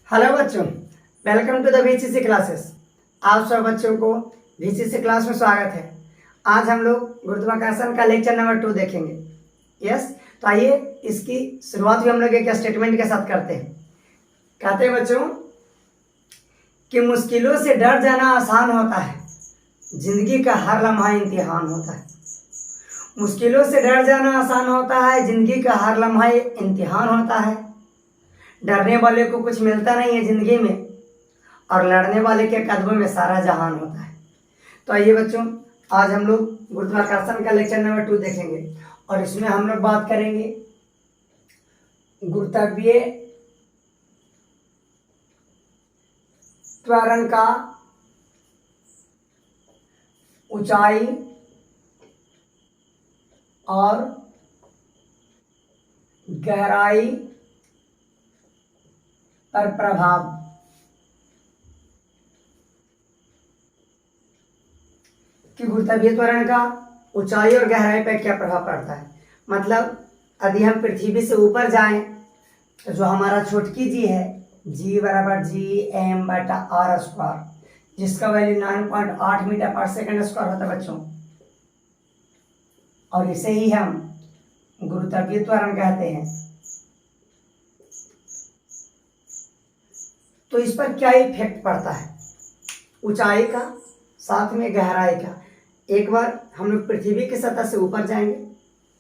Hello बच्चों, welcome to the VCC classes. आप सब बच्चों को VCC क्लास में स्वागत है। आज हम लोग गुरुत्वाकर्षण का लेक्चर नंबर 2 देखेंगे। यस, तो आइए इसकी शुरुआत भी हम लोग एक स्टेटमेंट के साथ करते हैं। कहते हैं बच्चों कि मुश्किलों से डर जाना आसान होता है, जिंदगी का हर लम्हा इम्तिहान होता है। मुश्किलों से डर जाना आसान होता है, जिंदगी का हर लम्हा इम्तिहान होता है। डरने वाले को कुछ मिलता नहीं है जिंदगी में, और लड़ने वाले के कदमों में सारा जहान होता है। तो आइए बच्चों, आज हम लोग गुरुत्वाकर्षण का लेक्चर नंबर 2 देखेंगे और इसमें हम लोग बात करेंगे गुरुत्वीय त्वरण का ऊंचाई और गहराई पर प्रभाव। कि गुरुत्वीय त्वरण का ऊंचाई और गहराई पर क्या प्रभाव पड़ता है। मतलब यदि हम पृथ्वी से ऊपर जाएं तो जो हमारा छोटकी जी है, जी बराबर G m/r², जिसका वैल्यू 9.8 मीटर पर सेकंड स्क्वायर होता है बच्चों, और इसे ही हम गुरुत्वीय त्वरण कहते हैं। तो इस पर क्या इफेक्ट पड़ता है ऊंचाई का, साथ में गहराई का। एक बार हम लोग पृथ्वी की सतह से ऊपर जाएंगे,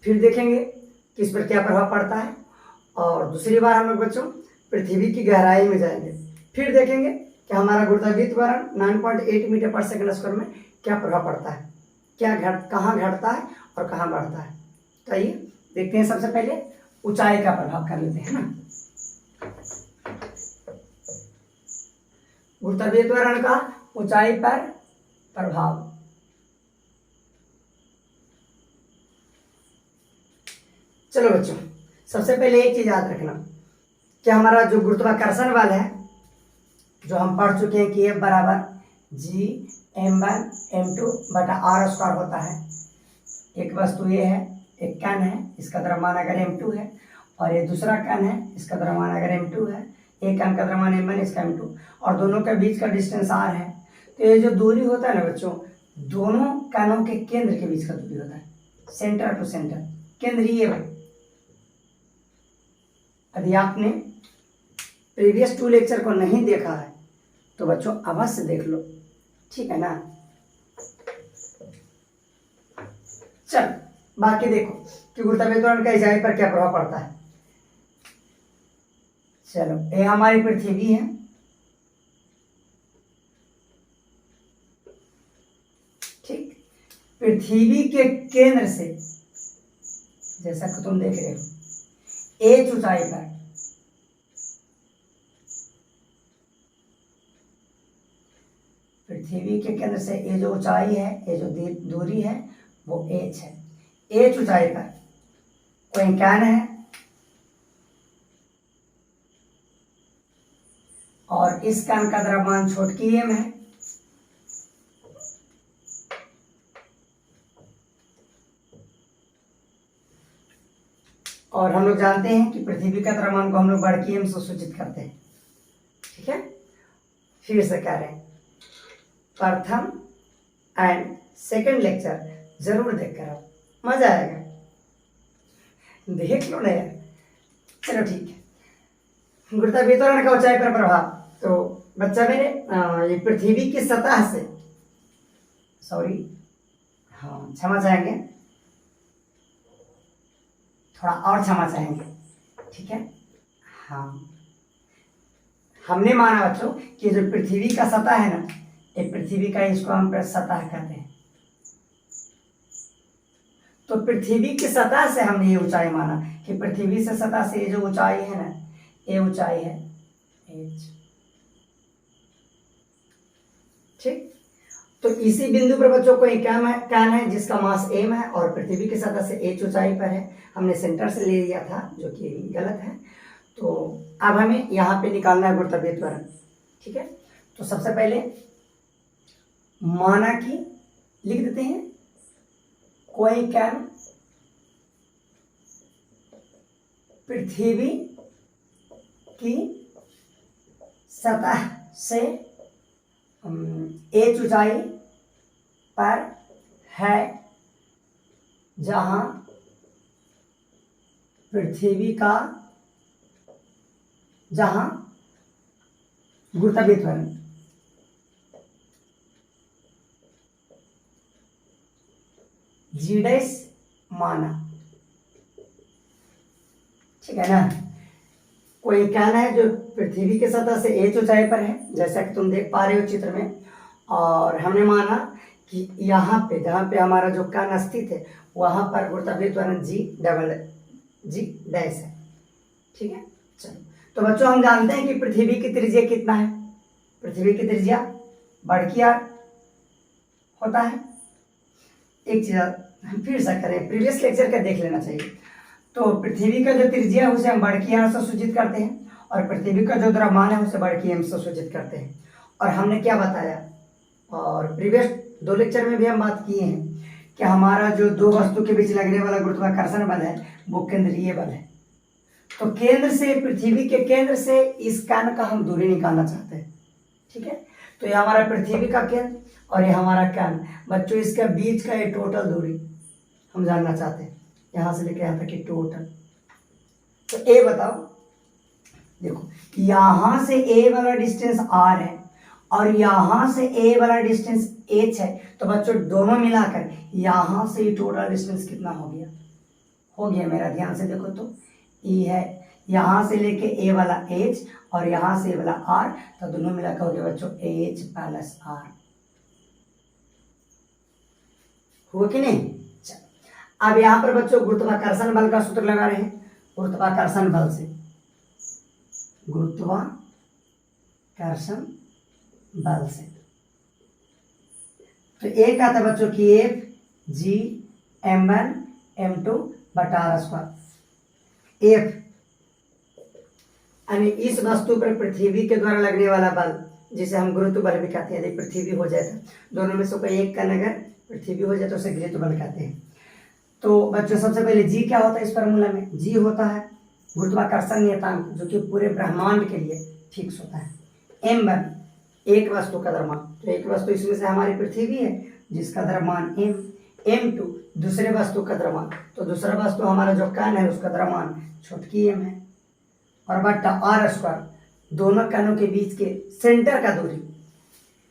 फिर देखेंगे कि इस पर क्या प्रभाव पड़ता है, और दूसरी बार हम लोग बच्चों पृथ्वी की गहराई में जाएंगे, फिर देखेंगे कि हमारा गुरुत्वीय त्वरण 9.8 मीटर पर सेकंड स्क्वायर में क्या प्रभाव पड़ता है, कहाँ घटता है और कहाँ बढ़ता है। तो आइए देखते हैं। सबसे पहले ऊंचाई का प्रभाव कर लेते हैं ना। गुरुत्वीय त्वरण का ऊंचाई पर प्रभाव। चलो बच्चों, सबसे पहले एक चीज याद रखना कि हमारा जो गुरुत्वाकर्षण बल है, जो हम पढ़ चुके हैं कि F बराबर G m/m²/r² होता है। एक वस्तु ये है, एक कण है, इसका द्रव्यमान अगर m2 है, और ये दूसरा कण है, इसका द्रव्यमान अगर m2 है। एक कण का द्रव्यमान m1, इसका m2, और दोनों के बीच का डिस्टेंस r है। तो ये जो दूरी होता है ना बच्चों, दोनों कणों के केंद्र के बीच का दूरी होता है, सेंटर टू सेंटर, केंद्रीय। यदि आपने प्रीवियस 2 लेक्चर को नहीं देखा है तो बच्चों अवश्य देख लो, ठीक है ना। चल बाकी देखो कि गुरुत्वीय त्वरण का ऊंचाई पर क्या प्रभाव पड़ता है। चलो, ये हमारी पृथ्वी है, ठीक। पृथ्वी के केंद्र से, जैसा कि तुम देख रहे हो, एच ऊंचाई पर पृथ्वी के केंद्र से ये जो ऊंचाई है, ये जो दूरी है, वो एच है। एच ऊंचाई पर कोई कण है, और इस कण का द्रव्यमान छोटकी m है, और हम लोग जानते हैं कि पृथ्वी का द्रव्यमान को हम लोग बड़की m से सूचित करते हैं, ठीक है। फिर से कह रहे हैं, प्रथम एंड सेकंड लेक्चर जरूर देखकर आओ, मजा आएगा, देख लो ना यार। चलो ठीक है। गुरुत्वीय त्वरण का ऊंचाई पर प्रभाव। तो बच्चा मेरे, ये पृथ्वी की सतह से, सॉरी, हाँ क्षमा चाहेंगे, थोड़ा और क्षमा चाहेंगे, ठीक है। हाँ, हमने माना बच्चों कि जो पृथ्वी का सतह है ना, ये पृथ्वी का, इसको हम सतह कहते हैं। तो पृथ्वी की सतह से हमने ये ऊंचाई माना कि पृथ्वी से सतह से ये जो ऊंचाई है ना, ये ऊंचाई है h, ठीक। तो इसी बिंदु पर बच्चों को एक कण है जिसका मास m है, और पृथ्वी की सतह से h ऊंचाई पर है। हमने सेंटर से ले लिया था, जो कि गलत है। तो अब हमें यहाँ पे निकालना है गुरुत्वीय त्वरण, ठीक है। तो सबसे पहले माना कि लिख देते हैं, कोई कण पृथ्वी की सतह से एच ऊंचाई पर है जहां पृथ्वी का गुरुत्वाकर्षण त्वरण जी डैश माना। ठीक है ना। कोई कहना है जो पृथ्वी की सतह से एच ऊंचाई पर है, जैसा कि तुम देख पा रहे हो चित्र में, और हमने माना कि यहाँ पे जहाँ पे हमारा जो कण स्थित है वहाँ पर गुरुत्वाकर्षण त्वरण जी डैश है। ठीक है। चलो, तो बच्चों हम जानते हैं कि पृथ्वी की त्रिज्या कितना है। पृथ्वी की त्रिज्या बढ़ आर होता है। एक चीज हम फिर से करें, प्रीवियस लेक्चर का देख लेना चाहिए। तो पृथ्वी का जो त्रिज्या है उसे हम बढ़ आर से सूचित करते हैं, और पृथ्वी का जो द्रव्यमान है उसे बढ़ एम से सूचित करते हैं। और हमने क्या बताया, और प्रीवियस 2 लेक्चर में भी हम बात किए हैं कि हमारा जो दो वस्तु के बीच लगने वाला गुरुत्वाकर्षण बल है वो केंद्रीय बल है। तो केंद्र से, पृथ्वी के केंद्र से इस कण का हम दूरी निकालना चाहते हैं। ठीक है। तो ये हमारा पृथ्वी का केंद्र और ये हमारा कण, बच्चों इसके बीच का ये टोटल दूरी हम जानना चाहते हैं, यहाँ से लेकर यहाँ तक की टोटल। तो ए बताओ, देखो यहाँ से ए वाला डिस्टेंस आर है और यहाँ से ए वाला डिस्टेंस एच है। तो बच्चों दोनों मिलाकर यहाँ से टोटल डिस्टेंस कितना हो गया मेरा, ध्यान से देखो तो ई है, यहाँ से लेके ए वाला एच और यहाँ से ए वाला आर, तो दोनों मिलाकर हो गया बच्चों एच प्लस आर। हुआ कि नहीं। चलो, अब यहाँ पर बच्चों गुरुत्वाकर्षण बल का सूत्र लगा रहे हैं। गुरुत्वाकर्षण बल से, गुरुत्वाकर्षण बल से तो एक आता है बच्चों की एफ जी m1 m2 बटा आर स्क्वायर। एफ यानी इस वस्तु पर पृथ्वी के द्वारा लगने वाला बल, जिसे हम गुरुत्व बल भी कहते हैं। यदि पृथ्वी हो जाए तो दोनों में से कोई एक कण अगर पृथ्वी हो जाए तो उसे गुरुत्व बल कहते हैं। तो बच्चों सबसे पहले जी क्या होता है इस फॉर्मूला में, जी होता है गुरुत्वाकर्षण नियतांक, जो कि पूरे ब्रह्मांड के लिए फिक्स होता है। m1 एक वस्तु का द्रव्यमान, तो एक वस्तु इसमें से हमारी पृथ्वी है जिसका द्रव्यमान m, m2 दूसरे वस्तु का द्रव्यमान, तो दूसरा वस्तु हमारा जो कण है उसका द्रव्यमान छोटकी m है, और बट्टा आर स्क्वायर दोनों कणों के बीच के सेंटर का दूरी,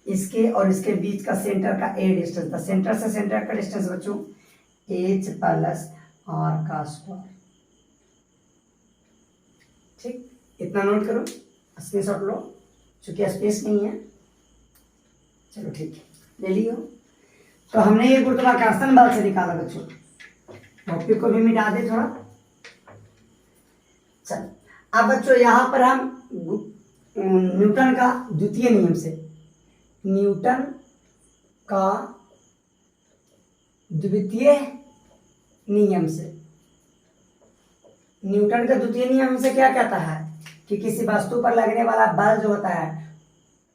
इसके और इसके बीच का सेंटर का ए डिस्टेंस, तो सेंटर से सेंटर का डिस्टेंस बच्चों एच प्लस आर का स्क्वायर। ठीक, इतना नोट करो, स्क्रीनशॉट लो, चूंकि स्पेस नहीं है। चलो ठीक है, ले लियो। तो हमने ये गुरुत्वाकर्षण बल से निकाला बच्चों, टॉपिक को भी मिटा दे थोड़ा। चलो, अब बच्चों यहाँ पर हम न्यूटन का द्वितीय नियम से, न्यूटन का द्वितीय नियम से, न्यूटन का द्वितीय नियम से क्या कहता है कि किसी वस्तु पर लगने वाला बल जो होता है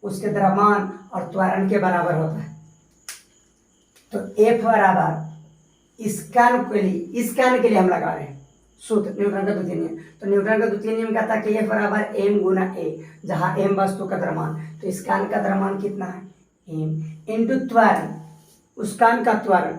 उसके द्रव्यमान और त्वरण के बराबर होता है। तो F बराबर इस कण के लिए हम लगा रहे हैं सूत्र न्यूटन का द्वितीय नियम। तो न्यूटन का द्वितीय नियम कहता है कि F बराबर m गुना a, जहाँ m वस्तु का द्रव्यमान, तो इस कण का द्रव्यमान कितना है m इंटू त्वरण, उस कण का त्वरण।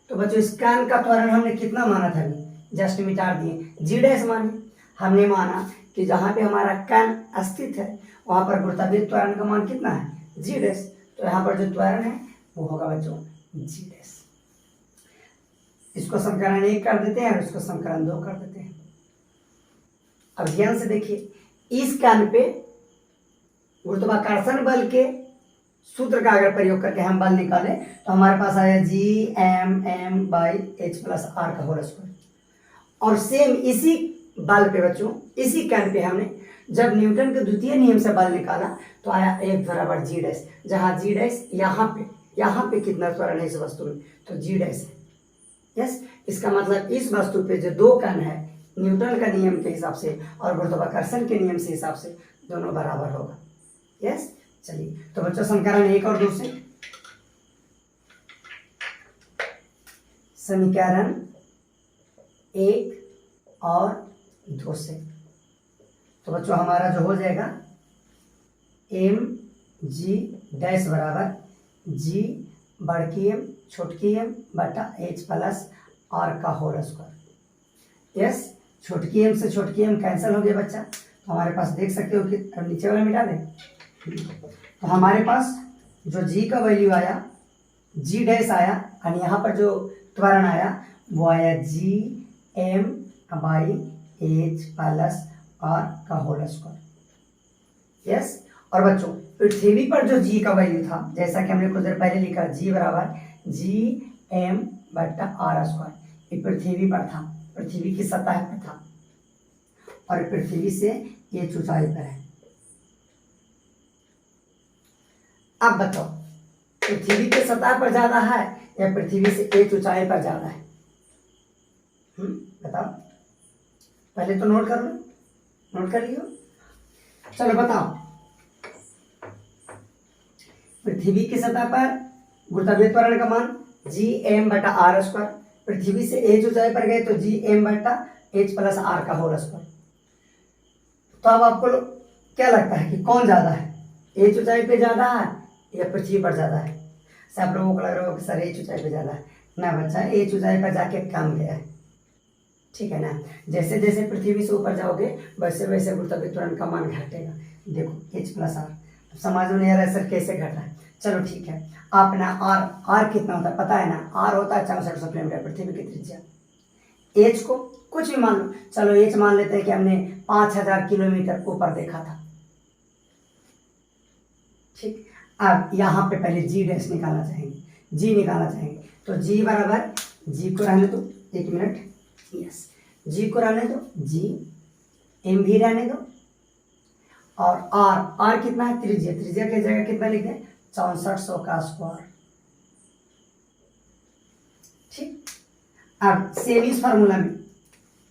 तो बच्चों इस कण का त्वरण हमने कितना माना था, जस्ट मिटा दिए, जी डैश माने। हमने माना कि जहाँ पे हमारा कण स्थित है वहाँ पर गुरुत्वाकर्षण त्वरण का मान कितना है जी डैश। तो यहाँ पर जो त्वरण है वो होगा बच्चों जी डैश। इसको समीकरण 1 कर देते हैं और इसको समीकरण 2 कर देते हैं। अब ध्यान से देखिए, इस कण पे गुरुत्वाकर्षण बल के सूत्र का अगर प्रयोग करके हम बल निकालें तो हमारे पास आया G M M by H plus R का होल स्क्वायर। और सेम इसी बल पे बच्चों, इसी कण पे हमने जब न्यूटन के द्वितीय नियम से बल निकाला तो आया F बराबर जी डैश, जहाँ जी डैश यहाँ पे कितना त्वरण है इस वस्तु में, तो जी डैश है। यस, इसका मतलब इस वस्तु पे जो दो कण है न्यूटन का नियम के हिसाब से और गुरुत्वाकर्षण के नियम से हिसाब से दोनों बराबर होगा। यस, चलिए तो बच्चों समीकरण 1 और 2 से, समीकरण 1 और 2 से, तो बच्चों हमारा जो हो जाएगा एम जी डैश बराबर जी बड़की एम छोटकी एम बटा एच प्लस आर का होल स्क्वायर। यस, छोटकी एम से छोटकी एम कैंसिल हो गया बच्चा, तो हमारे पास देख सकते हो कि अब नीचे वाला मिटा दें, तो हमारे पास जो जी का वैल्यू आया जी डैश आया और यहाँ पर जो त्वरण आया वो आया G M by H plus R का होल स्क्वायर। यस, और बच्चों पृथ्वी पर जो जी का वैल्यू था जैसा कि हमने कुछ देर पहले लिखा जी बराबर जी एम बटा आर स्क्वायर, ये पृथ्वी पर था, पृथ्वी की सतह पर था और पृथ्वी से ये ऊंचाई पर है। अब बताओ पृथ्वी की सतह पर ज्यादा है या पृथ्वी से एक ऊंचाई पर ज्यादा है? बताओ, पहले तो नोट कर लो, नोट कर लियो। चलो बताओ, पृथ्वी की सतह पर गुरुत्वाकर्षण त्वरण का मान जी एम बटा आर स्क्वायर, पृथ्वी से एच ऊंचाई पर गए तो जी एम बटा एच प्लस आर का होल स्क्वायर। तो अब आपको क्या लगता है कि कौन ज्यादा है, एच ऊंचाई पे ज्यादा है या पृथ्वी पर ज्यादा है? सब लोगों को लग रहा हो कि सर एच ऊंचाई पे ज्यादा है ना बच्चा, एच ऊंचाई पर जाके कम गया है, ठीक है ना। जैसे जैसे पृथ्वी से ऊपर जाओगे वैसे वैसे गुरुत्वाकर्षण त्वरण का मान घटेगा। देखो एच प्लस आर, समझ में नहीं आ रहा है सर कैसे घट रहा है? चलो ठीक है, आप ना आर कितना होता है पता है ना, आर होता है 6400 किलोमीटर पृथ्वी की त्रिज्या। एच को कुछ भी मान लो, चलो एच मान लेते हैं कि हमने 5000 किलोमीटर ऊपर देखा था, ठीक। अब यहाँ पे पहले जी डैश निकालना चाहेंगे, जी निकालना चाहेंगे तो जी बराबर, जी को रहने दो 1 मिनट, यस, जी को रहने दो, जी एम भी रहने दो, और आर कितना है त्रिज्या, त्रिज्या की जगह कितना लिख दें 6400 का स्क्वायर, ठीक। अब सेम इस फार्मूला में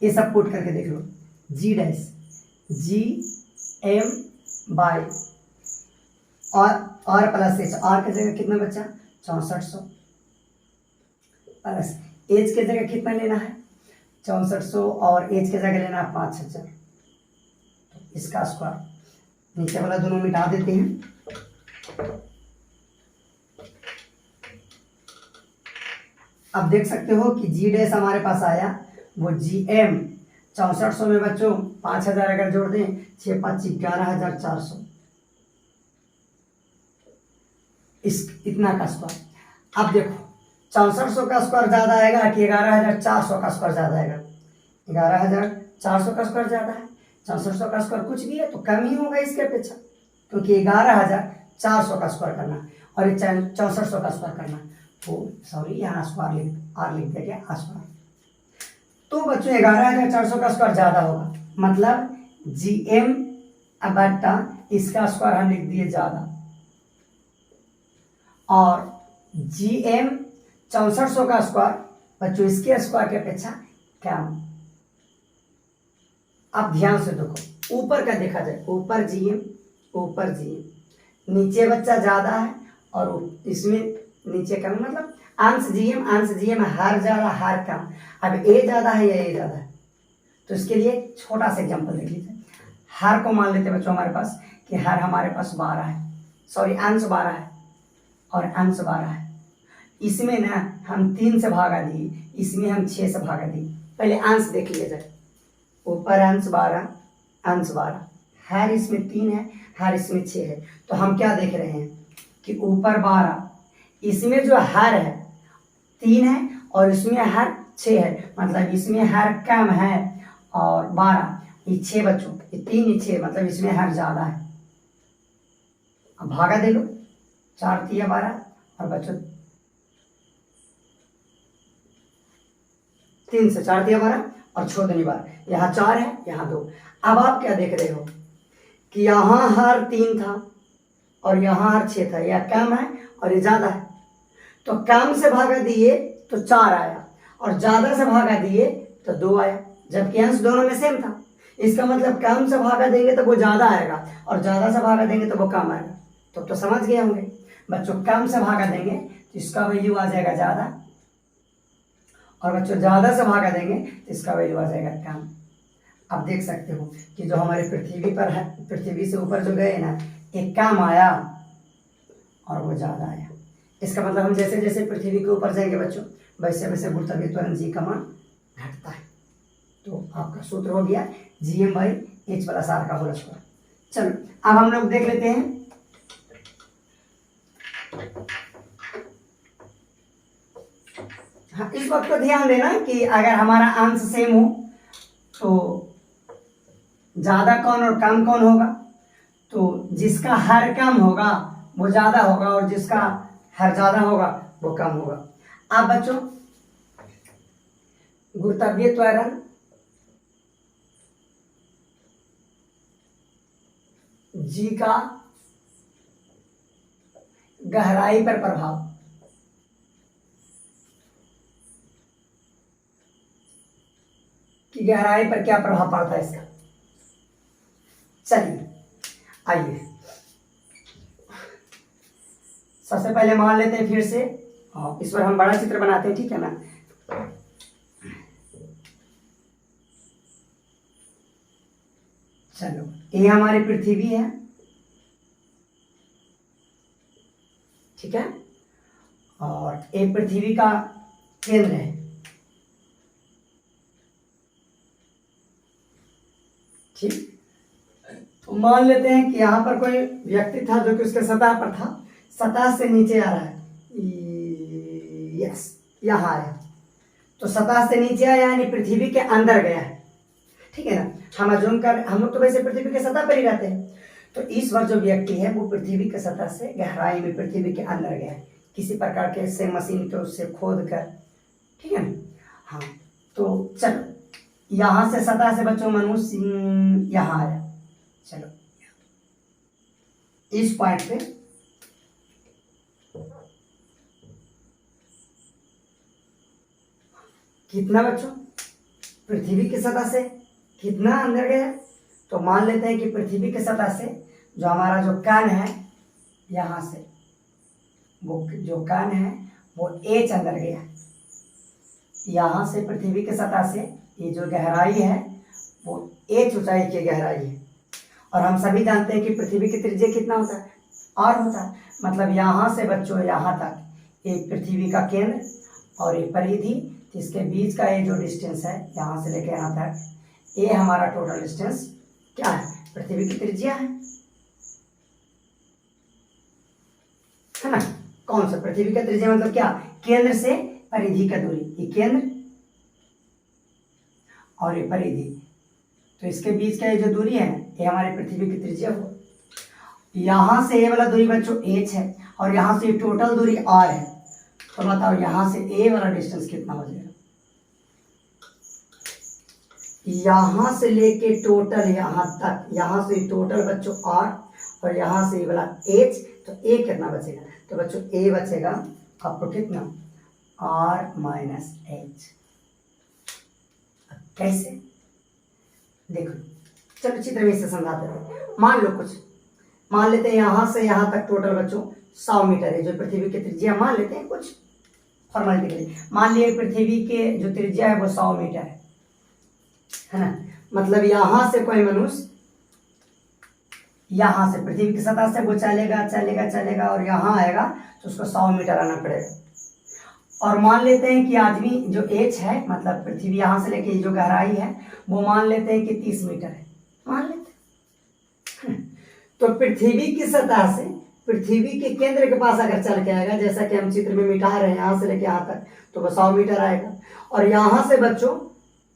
ये सब पुट करके देख लो, जी डैश जी एम बाई और प्लस एच, आर की जगह कितना बचा 6400 प्लस एच की जगह कितना लेना है 6400 और एच की जगह लेना है 5000, तो इसका स्क्वायर, नीचे वाला दोनों मिटा देते हैं। अब देख सकते हो कि जी डैश हमारे पास आया वो जी एम 6400 में बच्चों 5000 अगर जोड़ दें 6 5 11400, इस इतना का स्क्वायर। अब देखो 6400 का स्क्वायर ज्यादा आएगा कि 11400 का स्क्वायर ज्यादा आएगा? 11400 का स्क्वायर ज्यादा है, 6400 का स्क्वायर कुछ भी है तो कम ही होगा इसके अपेक्षा, क्योंकि 11400 का स्क्वायर करना और 6400 का स्क्वायर करना, तो सॉरी यहाँ स्क्वायर आर लिख दिया गया स्क्वायर, तो बच्चों 11400 का स्क्वायर ज्यादा होगा, मतलब जी एम बटा इसका स्क्वायर हम लिख दिए ज्यादा, और जी एम 6400 का स्क्वायर बच्चों इसके स्क्वायर की अपेक्षा कम। अब ध्यान से देखो, ऊपर का देखा जाए, ऊपर जी एम, ऊपर जी एम, नीचे बच्चा ज्यादा है और इसमें नीचे कम, मतलब अंश जी एम हर ज्यादा हर कम। अब ए ज्यादा है या ए ज्यादा है, तो इसके लिए छोटा सा एग्जांपल देख लीजिए, हर को मान लेते बच्चों हमारे पास कि हर हमारे पास 12 है, सॉरी अंश 12 है और अंश 12 है, इसमें ना हम 3 से भागा दिए, इसमें हम 6 से भागा दिए। पहले अंश देख लिया जाए, ऊपर अंश 12 अंश 12, हर इसमें 3 है हर इसमें 6 है, तो हम क्या देख रहे हैं कि ऊपर 12, इसमें जो हर है 3 है और इसमें हर 6 है, मतलब इसमें हर कम है और 12, ये 6 बच्चों, ये 3 ये 6, मतलब इसमें हर ज्यादा है। अब भागा दे लो, 4 3 12 और बच्चों 3 से 4 3 12 और 6 दूनी 12, यहाँ 4 है यहाँ 2। अब आप क्या देख रहे हो कि यहाँ हर 3 था और यहाँ हर 6 था, यह कम है और ये ज्यादा है, तो कम से भागा दिए तो 4 आया और ज्यादा से भागा दिए तो 2 आया, जबकि अंश दोनों में सेम था। इसका मतलब कम से भागा देंगे तो वो ज्यादा आएगा और ज्यादा से भागा देंगे तो वो कम आएगा। तो समझ गए होंगे बच्चों, कम से भागा देंगे तो इसका वैल्यू आ जाएगा ज्यादा, और बच्चों ज्यादा से भागा देंगे तो इसका वैल्यू आ जाएगा कम। अब देख सकते हो कि जो हमारे पृथ्वी पर है, पृथ्वी से ऊपर जो गए ना एक कम आया और वो ज़्यादा आया। इसका मतलब हम जैसे जैसे पृथ्वी के ऊपर जाएंगे बच्चों, वैसे वैसे गुरुत्वाकर्षण त्वरण जी का मान घटता है। तो आपका सूत्र हो गया Gm/h+r का होल स्क्वायर। चलो अब हम लोग देख लेते हैं हाँ, इस बात को ध्यान देना कि अगर हमारा अंश सेम हो तो ज्यादा कौन और कम कौन होगा, तो जिसका हर कम होगा वो ज्यादा होगा और जिसका हर ज्यादा होगा वो कम होगा। अब बच्चों गुरुत्वाकर्षण त्वरण जी का गहराई पर प्रभाव, कि गहराई पर क्या प्रभाव पड़ता है इसका। चलिए आइए सबसे पहले मान लेते हैं फिर से, और इस पर हम बड़ा चित्र बनाते हैं, ठीक है ना। चलो ये हमारी पृथ्वी है, ठीक है, और ये पृथ्वी का केंद्र है, ठीक। तो मान लेते हैं कि यहाँ पर कोई व्यक्ति था जो कि उसके सतह पर था, सतह से नीचे आ रहा है, यस यहाँ आया, तो सतह से नीचे आया यानी पृथ्वी के अंदर गया है, ठीक है ना। हम अज्यूम कर, हम लोग तो वैसे पृथ्वी के सतह पर ही रहते हैं, तो इस बार जो व्यक्ति है वो पृथ्वी के सतह से गहराई में पृथ्वी के अंदर गया है, किसी प्रकार के से मशीन के उससे खोद कर, ठीक है ना। हाँ तो चलो यहाँ से सतह से बच्चों मनुष्य यहाँ आया, चलो इस पॉइंट पे कितना बच्चों पृथ्वी की सतह से कितना अंदर गया, तो मान लेते हैं कि पृथ्वी की सतह से जो हमारा जो कण है यहाँ से, वो जो कण है वो h अंदर गया, यहाँ से पृथ्वी की सतह से ये जो गहराई है वो h ऊंचाई की गहराई है, और हम सभी जानते हैं कि पृथ्वी की त्रिज्या कितना होता है, r होता है। मतलब यहाँ से बच्चों यहाँ तक एक पृथ्वी का केंद्र और एक परिधि, इसके बीच का ये जो डिस्टेंस है यहाँ से लेकर यहाँ तक, ये हमारा टोटल डिस्टेंस क्या है, पृथ्वी की त्रिज्या है ना। कौन सा पृथ्वी का त्रिज्या मतलब क्या, केंद्र से परिधि का दूरी, ये केंद्र और ये परिधि, तो इसके बीच का ये जो दूरी है ये हमारी पृथ्वी की त्रिज्या हो। यहाँ से ये वाला दूरी बच्चों h है और यहाँ से टोटल दूरी r है, तो बताओ यहाँ से a वाला डिस्टेंस कितना हो जाएगा, यहाँ से लेके टोटल यहाँ तक, यहाँ से टोटल बच्चों r और यहाँ से ये वाला h, तो a कितना बचेगा, तो बच्चों a बचेगा आपको कितना, r माइनस h। कैसे देखो, चलो चित्र में इसे समझाते हैं। मान लो कुछ, मान लेते हैं यहाँ से यहाँ तक टोटल बच्चों 100 मीटर है जो पृथ्वी की त्रिज्या, मान लेते हैं कुछ फॉर्मेलिटी के लिए, मान लिए पृथ्वी के जो त्रिज्या है वो 100 मीटर है ना। मतलब यहाँ से कोई मनुष्य यहाँ से पृथ्वी की सतह से वो चलेगा चलेगा चलेगा और यहाँ आएगा तो उसको 100 मीटर आना पड़ेगा। और मान लेते हैं कि आदमी जो h है, मतलब पृथ्वी यहाँ से लेके जो गहराई है वो मान लेते हैं कि 30 मीटर है, मान लेते हैं। तो पृथ्वी की सतह से पृथ्वी के केंद्र के पास अगर चल के आएगा, जैसा कि हम चित्र में मिटा रहे हैं यहाँ से लेके यहाँ तक, तो वो 100 मीटर आएगा। और यहाँ से बच्चों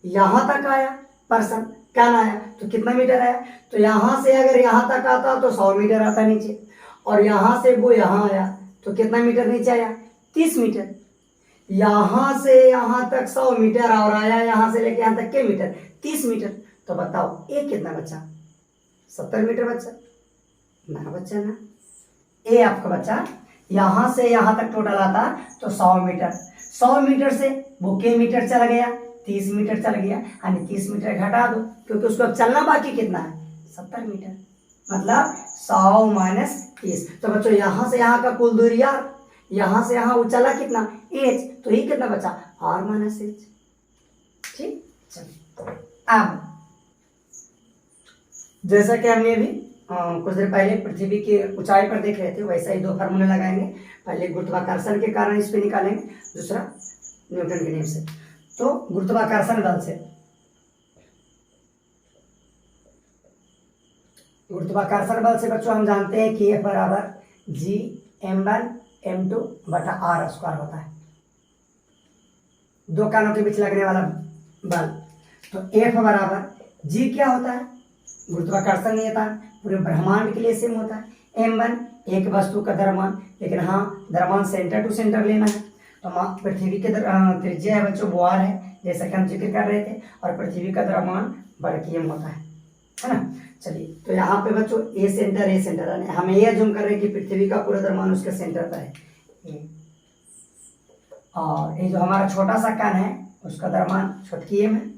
यहाँ तक आया पर्सन, क्या आया, तो कितना मीटर आया, तो यहाँ से अगर यहाँ तक आता तो 100 मीटर आता नीचे, और यहाँ से वो यहाँ आया तो कितना मीटर नीचे आया, 30 मीटर। यहाँ से यहाँ तक 100 मीटर और आया यहाँ से लेके यहाँ तक के मीटर, 30 मीटर। तो बताओ ए कितना बचा, 70 मीटर बचा ना, बचा ना, ए आपका बचा। यहाँ से यहाँ तक टोटल आता तो 100 मीटर, 100 मीटर से वो के मीटर चला गया, 30 मीटर चल गया, यानी 30 मीटर घटा दो क्योंकि उसको अब चलना बाकी कितना है, 70 मीटर। मतलब 100 माइनस 30, तो बच्चों यहाँ से यहाँ का कुल दूरी यार, यहाँ से यहाँ वो चला कितना h, तो ये कितना बचा r माइनस h। ठीक, चलिए अब जैसा कि हमने अभी कुछ देर पहले पृथ्वी की ऊंचाई पर देख रहे थे, वैसा ही दो फार्मूले लगाएंगे। पहले गुरुत्वाकर्षण के कारण इस पे निकालेंगे, दूसरा न्यूटन के नियम से। तो गुरुत्वाकर्षण बल से, गुरुत्वाकर्षण बल से बच्चों हम जानते हैं कि F बराबर जी m1 m2 बटा r स्क्वायर होता है, दो कानों के बीच लगने वाला बल। तो F बराबर जी क्या होता है, गुरुत्वाकर्षण नहीं होता, पूरे ब्रह्मांड के लिए सेम होता है। m1 एक वस्तु का द्रव्यमान, लेकिन हाँ द्रव्यमान सेंटर टू सेंटर लेना है। तो पृथ्वी के त्रिज्या है बच्चों वो r है, जैसा कि हम जिक्र कर रहे थे, और पृथ्वी का द्रव्यमान बड़की m होता है ना। चलिए, तो यहाँ पे बच्चों ए सेंटर हमें ये अज्यूम कर रहे हैं कि पृथ्वी का पूरा द्रव्यमान उसके सेंटर पर है, और ये जो हमारा छोटा सा कण है उसका द्रव्यमान छोटकी एम है,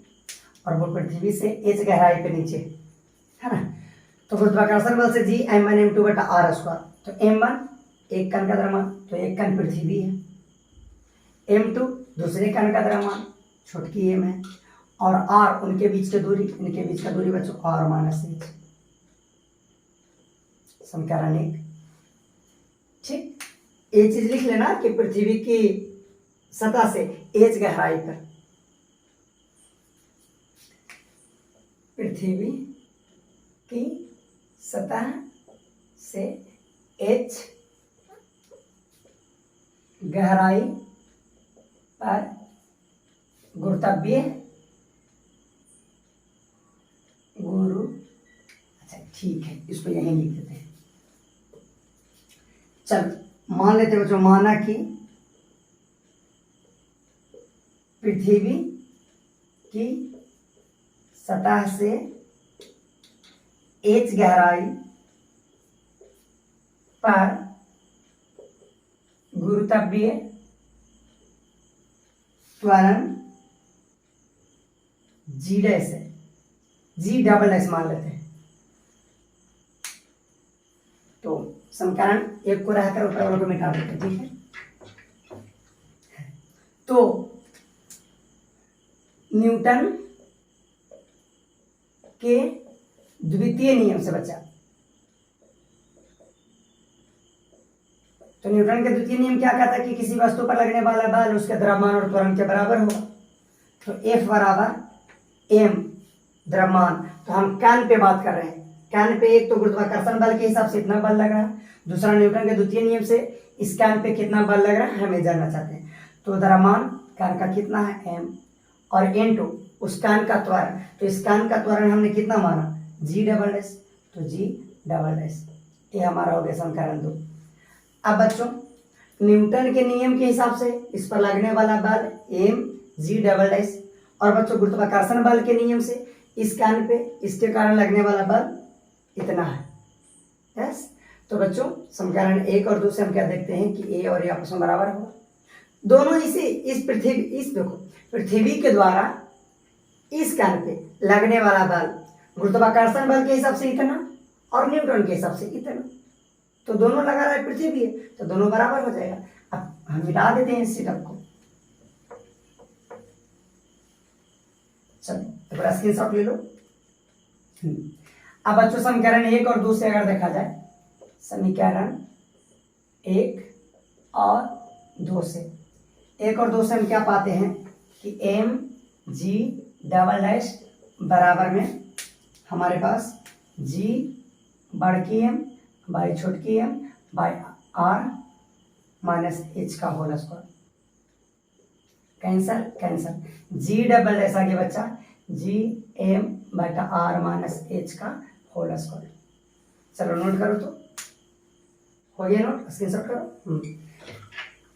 और वो पृथ्वी से एच गहराई पे नीचे है ना। तो गुरुत्वाकर्षण बल से जी m1 m2 बटा r स्क्वायर। तो m1 एक कण का द्रव्यमान, तो एक कण पृथ्वी है, m2 दूसरे कण का द्रव्यमान छोटकी एम है, और r उनके बीच की दूरी, इनके बीच का दूरी बच्चों r माइनस एच, समीकरण 1। ठीक, ये चीज लिख लेना कि पृथ्वी की सतह से एच गहराई पर, पृथ्वी की सतह से एच गहराई पर गुरुत्वीय अच्छा ठीक है, इसको यहीं लिख देते हैं। चलो मान लेते बच्चों, माना कि पृथ्वी की सतह से एच गहराई पर गुरुत्वीय त्वरण जी डैश है, जी डबल एस मान लेते हैं। तो समीकरण एक को रहकर ऊपर वालों को मिटा देते हैं, ठीक है। तो न्यूटन के द्वितीय नियम से बचा, तो न्यूटन के द्वितीय नियम क्या कहता है कि किसी वस्तु पर लगने वाला बल उसके द्रव्यमान और त्वरण के बराबर होगा। तो F बराबर m द्रव्यमान, तो हम कण पे बात कर रहे हैं, कण पे एक तो गुरुत्वाकर्षण बल के हिसाब से इतना बल लग रहा है, दूसरा न्यूटन के द्वितीय नियम से इस कण पे कितना बल लग रहा है हमें जानना चाहते हैं। तो द्रव्यमान कण का कितना है m, और n2 उस कण का त्वरण, तो इस कण का त्वरण हमने कितना माना g डबल डैश, तो g डबल डैश, ये हमारा हो गया समीकरण 2। अब बच्चों न्यूटन के नियम के हिसाब से इस पर लगने वाला बल m g डबल डैश, और बच्चों गुरुत्वाकर्षण बल के नियम से इस कण पे इसके कारण लगने वाला बल इतना है। यस, तो बच्चों समीकरण 1 और 2 से हम क्या देखते हैं कि a और a आपस में बराबर होगा। दोनों इस देखो पृथ्वी के द्वारा इस कण पे लगने वाला बल गुरुत्वाकर्षण बल के हिसाब से इतना और न्यूटन के हिसाब से इतना, तो दोनों लगा रहा है पृथ्वी है, तो दोनों बराबर हो जाएगा। अब हम मिटा देते हैं इस सेटअप को। चलो एक बार स्क्रीनशॉट ले लो। अब बच्चों समीकरण 1 और 2 से अगर देखा जाए, समीकरण 1 और 2 से 1 और 2 से हम क्या पाते हैं कि m g डबल डैश बराबर में हमारे पास g बड़की m बाई छोटकी m बाई r माइनस h का होल स्क्वायर, कैंसर g डबल डैश आ गया बच्चा g m बटा r माइनस h का होल स्क्वायर। चलो नोट करो, तो हो गया नोट, स्क्रीनशॉट करो।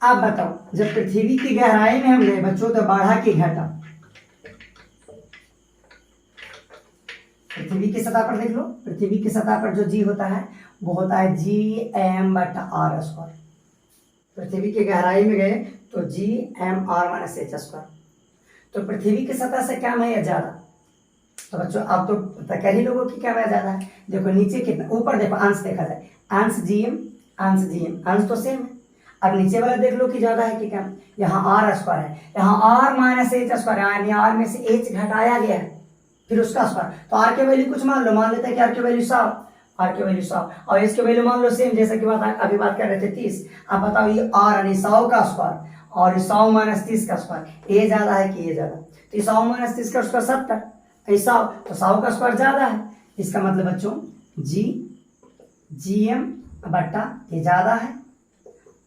अब बताओ, जब पृथ्वी की गहराई में हम गए बच्चों तो बढ़ा कि घटा, पृथ्वी की सतह पर देख लो, पृथ्वी की सतह पर जो जी होता है वो होता है जी एम बटा आर स्क्वायर। पृथ्वी की गहराई में गए तो G M R minus H square. तो पृथ्वी की सतह से क्या है ज्यादा, तो बच्चों आप तो पता कर ही लोगों की क्या है ज्यादा है। देखो नीचे कितना, ऊपर देखो अंश देखा जाए, अंश जी एम अंश तो सेम है। अब नीचे वाला देख लो कि ज्यादा है कि कम, यहाँ आर स्क्वायर है, यहाँ आर माइनस एच स्क्वायर है, यानी आर में से एच घटाया गया है फिर उसका स्क्वायर। तो आर के वैल्यू कुछ मान लो, मान लेते हैं कि आर की वैल्यू 100 आर की वैल्यू 100 और इसकी वैल्यू मान लो सेम जैसा कि अभी बात कर रहे थे 30। अब बताओ ये आर यानी 100 का स्क्वायर और 100 माइनस 30 का स्क्वायर, ये ज्यादा है कि ये ज्यादा? तो 100 माइनस 30 का स्क्वायर 70, ऐसा तो 100 का स्क्वायर ज्यादा है। इसका मतलब बच्चों जी एम बट्टा ये ज्यादा है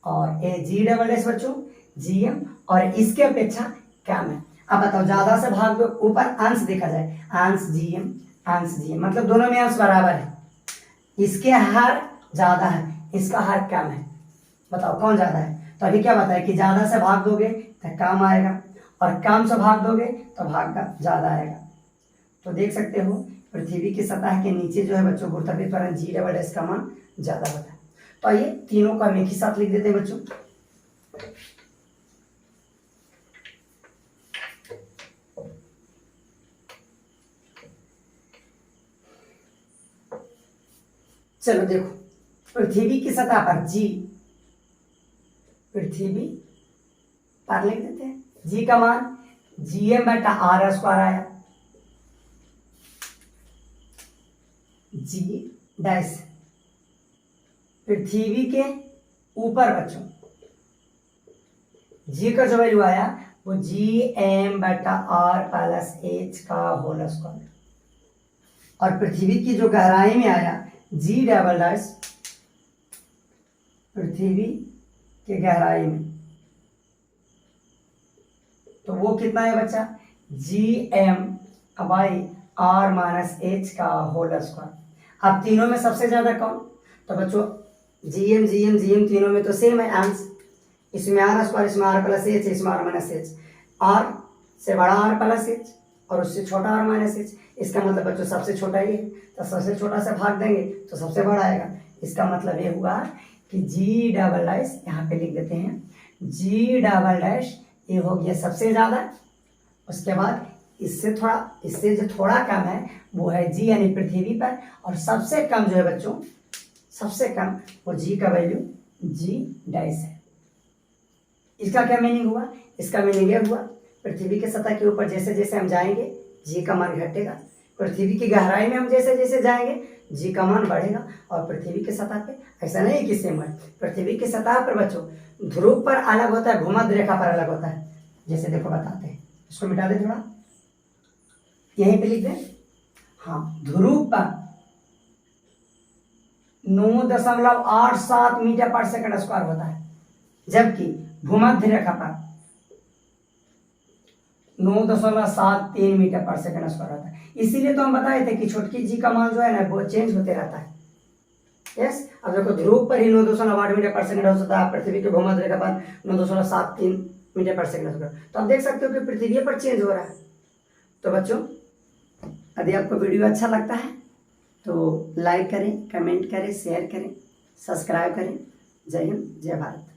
और ये जी डबल एस बच्चों जी एम और इसके अपेक्षा कम है। अब बताओ ज्यादा से भाग दो, ऊपर अंश देखा जाए, अंश जी एम मतलब दोनों में अंश बराबर है। इसके हार ज्यादा है, इसका हार कम है। बताओ कौन ज्यादा है? तो अभी क्या बताया कि ज्यादा से भाग दोगे तो कम आएगा और कम से भाग दोगे तो भाग का ज्यादा आएगा। तो देख सकते हो पृथ्वी की सतह के नीचे जो है बच्चों गुरुत्वाकर्षण त्वरण जी डबल एस का मान ज्यादा होता है। तो आइए तीनों को हम एक ही साथ लिख देते हैं बच्चों। चलो देखो, पृथ्वी की सतह पर जी, पृथ्वी पर लिख देते हैं जी का मान जी एम बटा आर स्क्वायर आया, जी डैश पृथ्वी के ऊपर बच्चों जी का जो वैल्यू आया वो जी एम बटा आर प्लस एच का होल स्क्वायर और पृथ्वी की जो गहराई में आया जी डबल डैश पृथ्वी के गहराई में, तो वो कितना है बच्चा G M by R minus H का होल स्क्वायर। अब तीनों में सबसे ज्यादा कौन? तो बच्चों जी एम तीनों में तो सेम है अंश, इसमें आर स्क्वायर, इसमें आर प्लस एच, इसमें आर माइनस एच, आर से बड़ा आर प्लस एच और उससे छोटा आर माइनस एच। इसका मतलब बच्चों सबसे छोटा ये है, तो सबसे छोटा से भाग देंगे तो सबसे बड़ा आएगा। इसका मतलब ये हुआ कि जी डबल डैश यहाँ पे लिख देते हैं, जी डबल डैश ये हो गया सबसे ज्यादा, उसके बाद इससे जो थोड़ा कम है वो है जी यानी पृथ्वी पर, और सबसे कम जो है बच्चों सबसे कम वो जी का वैल्यू जी डैश है। इसका क्या मीनिंग हुआ? इसका मीनिंग ये हुआ पृथ्वी के सतह के ऊपर जैसे जैसे हम जाएंगे जी का मान घटेगा, पृथ्वी की गहराई में हम जैसे जैसे जाएंगे जी का मान बढ़ेगा। और पृथ्वी की सतह पे ऐसा नहीं कि सेम है, पृथ्वी की सतह पर बच्चों ध्रुव पर अलग होता है, भूमध्य रेखा पर अलग होता है। जैसे देखो बताते हैं, इसको मिटा दे थोड़ा, यहीं पे लिख दें। हाँ, ध्रुव पर 9.87 मीटर पर सेकंड स्क्वायर होता है, जबकि भूमध्य रेखा पर 9.73 मीटर पर सेकंड स्क्वायर होता है। इसीलिए तो हम बताए थे कि छोटकी जी का मान जो है ना वो चेंज होते रहता है। यस, अब देखो ध्रुव पर ही 9.8 मीटर पर सेकंड होता है, पृथ्वी के भूमध्य रेखा पर 9.73 मीटर पर सेकंड स्क्वायर। तो आप देख सकते हो कि पृथ्वी पर चेंज हो रहा है। तो बच्चों यदि आपको वीडियो अच्छा लगता है तो लाइक करें, कमेंट करें, शेयर करें, सब्सक्राइब करें। जय हिंद, जय भारत।